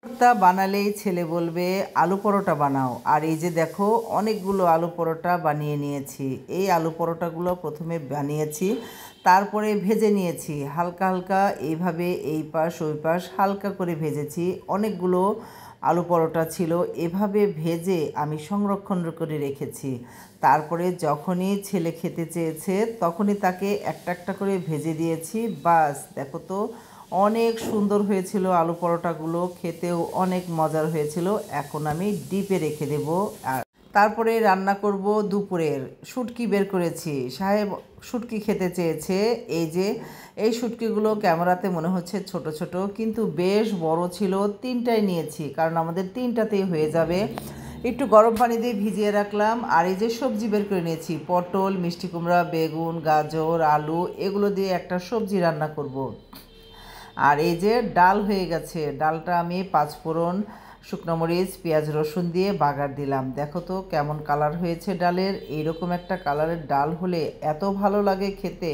পরোটা বানালেই ছেলে বলবে আলু পরোটা বানাও। আর এই যে দেখো অনেকগুলো আলু পরোটা বানিয়ে নিয়েছি। এই আলু পরোটাগুলো প্রথমে বানিয়েছি, তারপরে ভেজে নিয়েছি হালকা হালকা, এইভাবে এই পাশ ওই পাশ হালকা করে ভেজেছি। অনেকগুলো আলু পরোটা ছিল, এভাবে ভেজে আমি সংরক্ষণ করে রেখেছি। তারপরে যখনই ছেলে খেতে চেয়েছে তখনই তাকে একটা একটা করে ভেজে দিয়েছি। বাস দেখো তো অনেক সুন্দর হয়েছিল আলু পরোটাগুলো, খেতেও অনেক মজার হয়েছিল। এখন আমি ডিপে রেখে দেব। আর তারপরে রান্না করব দুপুরের। শুটকি বের করেছি, সাহেব শুটকি খেতে চেয়েছে। এই যে এই শুটকিগুলো ক্যামেরাতে মনে হচ্ছে ছোট ছোট, কিন্তু বেশ বড় ছিল। তিনটাই নিয়েছি কারণ আমাদের তিনটাতেই হয়ে যাবে। একটু গরম পানি দিয়ে ভিজিয়ে রাখলাম। আর এই যে সবজি বের করে নিয়েছি, পটল, মিষ্টি কুমড়া, বেগুন, গাজর, আলু, এগুলো দিয়ে একটা সবজি রান্না করব। আর এই যে ডাল হয়ে গেছে, ডালটা আমি পাঁচফোড়ন, শুকনো মরিচ, পেঁয়াজ, রসুন দিয়ে বাগার দিলাম। দেখো তো কেমন কালার হয়েছে ডালের। এইরকম একটা কালারের ডাল হলে এত ভালো লাগে খেতে।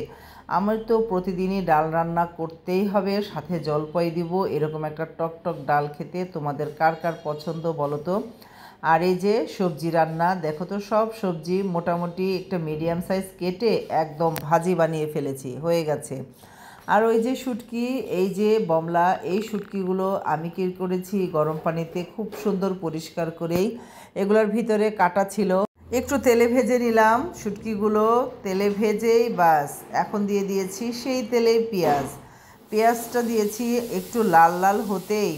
আমার তো প্রতিদিনই ডাল রান্না করতেই হবে, সাথে জলপাই দিব। এরকম একটা টক টক ডাল খেতে তোমাদের কার কার পছন্দ বলো তো। আর এই যে সবজি রান্না, দেখো তো সব সবজি মোটামুটি একটা মিডিয়াম সাইজ কেটে একদম ভাজি বানিয়ে ফেলেছি, হয়ে গেছে। আর ওই যে শুটকি, এই যে বমলা, এই শুটকিগুলো আমি কী করেছি গরম পানিতে খুব সুন্দর পরিষ্কার করেই, এগুলোর ভিতরে কাটা ছিল, একটু তেলে ভেজে নিলাম শুটকিগুলো। তেলে ভেজেই বাস এখন দিয়ে দিয়েছি সেই তেলেই পেঁয়াজটা দিয়েছি একটু লাল লাল হতেই।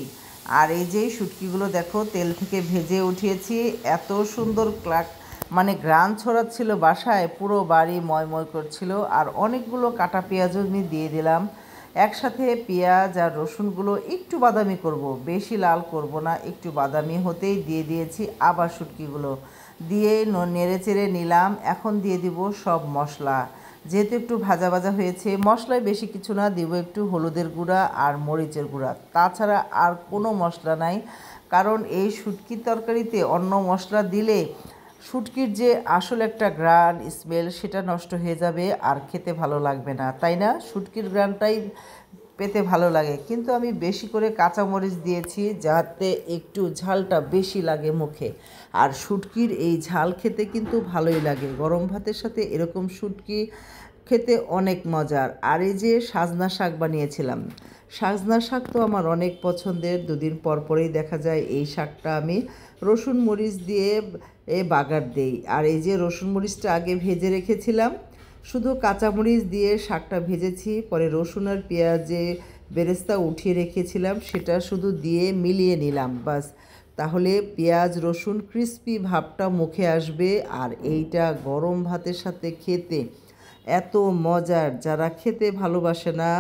আর এই যে শুটকিগুলো দেখো তেল থেকে ভেজে উঠিয়েছি, এত সুন্দর মানে ঘ্রাণ ছড়াচ্ছিল বাসায়, পুরো বাড়ি ময়ময় করছিল। আর অনেকগুলো কাটা পেঁয়াজও আমি দিয়ে দিলাম একসাথে। পেঁয়াজ আর রসুনগুলো একটু বাদামি করব, বেশি লাল করব না, একটু বাদামি হতেই দিয়ে দিয়েছি আবার শুটকিগুলো দিয়ে নেড়ে চেড়ে নিলাম। এখন দিয়ে দিব সব মশলা, যেহেতু একটু ভাজা ভাজা হয়েছে। মশলায় বেশি কিছু না, দিব একটু হলুদের গুঁড়া আর মরিচের গুঁড়া, তাছাড়া আর কোনো মশলা নাই। কারণ এই শুটকির তরকারিতে অন্য মশলা দিলে শুটকির যে আসল একটা ঘ্রাণ স্মেল সেটা নষ্ট হয়ে যাবে আর খেতে ভালো লাগবে না, তাই না? শুটকির ঘ্রাণটাই পেতে ভালো লাগে। কিন্তু আমি বেশি করে কাঁচামরিচ দিয়েছি যাতে একটু ঝালটা বেশি লাগে মুখে। আর শুটকির এই ঝাল খেতে কিন্তু ভালোই লাগে, গরম ভাতের সাথে এরকম শুটকি খেতে অনেক মজার। আর এই যে সাজনা শাক বানিয়েছিলাম, সাজনা শাক তো আমার অনেক পছন্দের, দুদিন পর পরেই দেখা যায় এই শাকটা আমি রসুন মরিচ দিয়ে বাগার দেই। আর এই যে রসুন মরিচটা আগে ভেজে রেখেছিলাম, শুধু কাঁচামরিচ দিয়ে শাকটা ভেজেছি, পরে রসুন আর পেঁয়াজে বেরেস্তা উঠিয়ে রেখেছিলাম সেটা শুধু দিয়ে মিলিয়ে নিলাম, বাস। তাহলে পেঁয়াজ রসুন ক্রিস্পি ভাবটা মুখে আসবে। আর এইটা গরম ভাতের সাথে খেতে এত মজার, যারা খেতে ভালোবাসে না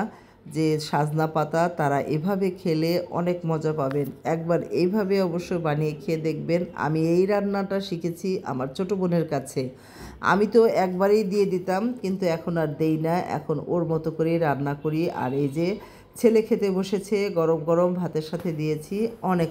যে সাজনা পাতা, তারা এভাবে খেলে অনেক মজা পাবেন। একবার এইভাবে অবশ্য বানিয়ে খেয়ে দেখবেন। আমি এই রান্নাটা শিখেছি আমার ছোটো বোনের কাছে। আমি তো একবারেই দিয়ে দিতাম, কিন্তু এখন আর দেই না, এখন ওর মতো করেই রান্না করি। আর এই যে ছেলে খেতে বসেছে, গরম গরম ভাতের সাথে দিয়েছি, অনেক